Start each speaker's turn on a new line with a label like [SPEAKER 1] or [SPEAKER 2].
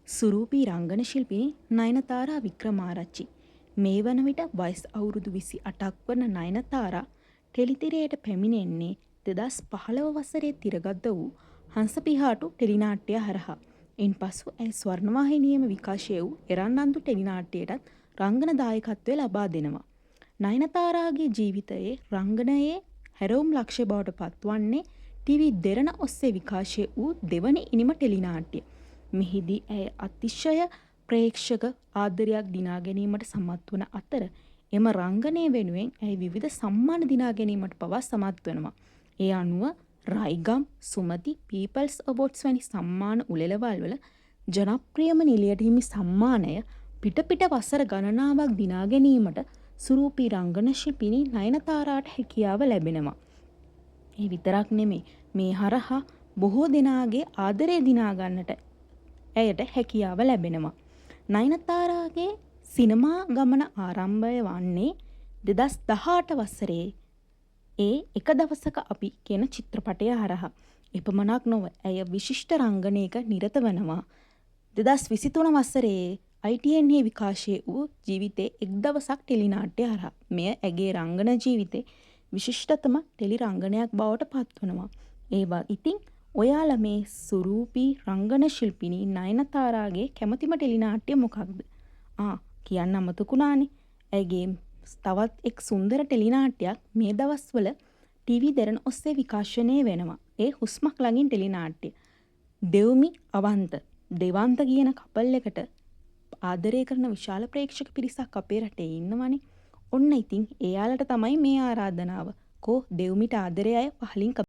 [SPEAKER 1] සුරූපී රංගන ශිල්පිනි නයනතාරා වික්‍රමාරච්චි. මේ වන විට වයස් අවුරුදු 28ක් වන නයනතාරා ටෙලිතිරයට පැමිණෙන්නේ 2015 වසරේ තිරගත වූ හංසපිහාටු ටෙලිනාට්‍යය හරහා. ඉන්පසු ඇය ස්වර්ණවාහිනියේම විකාශය වූ එරන්නන්දු ටෙලිනාට්‍යයටත් රංගන දායකත්වය ලබා දෙනවා. නයනතාරාගේ ජීවිතයේ රංගනයේ හැරවුම් ලක්ෂ්‍ය බවට පත්වන්නේ ටීවී දෙරණ ඔස්සේ විකාශය වූ දෙවන ඉනිම ටෙලිනාට්‍ය. මෙහිදී ඇය අතිශය ප්‍රේක්ෂක ආදරයක් දිනා ගැනීමට සමත් වන අතර එම රංගනය වෙනුවෙන් ඇය විවිධ සම්මාන දිනා ගැනීමට පවා සමත් වනවා. ඒ අනුව රයිගම්, සුමති, පීපල්ස් අවෝඩ්ස් වැනි සම්මාන උළෙලවල් වල ජනප්‍රියම නිළියට හිමි සම්මානය පිට වසර ගණනාවක් දිනා ගැනීමට සුරූපී රංගන ශිල්පිනී නයනතාරාට හැකියාව ලැබෙනවා. ඒ විතරක් නෙමෙයි, මේ හරහා බොහෝ දෙනාගේ ආදරය දිනා ගන්නට ඇයට හැකියාව ලැබෙනවා. නයනතාරාගේ සිනමා ගමන ආරම්භය වන්නේ 2018 වසරේ එක දවසක අපි කියන චිත්‍රපටය හරහා. එපමණක් නොව ඇය විශිෂ්ට රංගනයක නිරත වනවා. 2023 වසරේ ITN විකාශය වූ ජීවිතේ එක් දවසක් ටෙලිනාට්‍ය හරහා. මෙය ඇගේ රංගන ජීවිතේ විශිෂ්ටතම ටෙලි රංගනයක් බවට පත්වනවා. ඒවා ඉතින් ඔයාලා මේ සුරූපී රංගන ශිල්පිනී නයනතාරාගේ කැමතිම ටෙලිනාට්‍ය මොකක්ද? කියන්න අමතකුණානේ. ඇයගේ තවත් එක් සුන්දර ටෙලිනාට්‍යයක් මේ දවස්වල ටීවී දෙරණ ඔස්සේ විකාශනය වෙනවා. ඒ හුස්මක් ළඟින් ටෙලිනාට්‍ය. දෙව්මි අවන්ත දෙවන්ත කියන කපල් එකට ආදරය කරන විශාල ප්‍රේක්ෂක පිරිසක් අපේ රටේ ඉන්නවනේ. ඔන්න ඉතින් එයාලට තමයි මේ ආරාධනාව. දෙව්මිට ආදරය අය පහලින්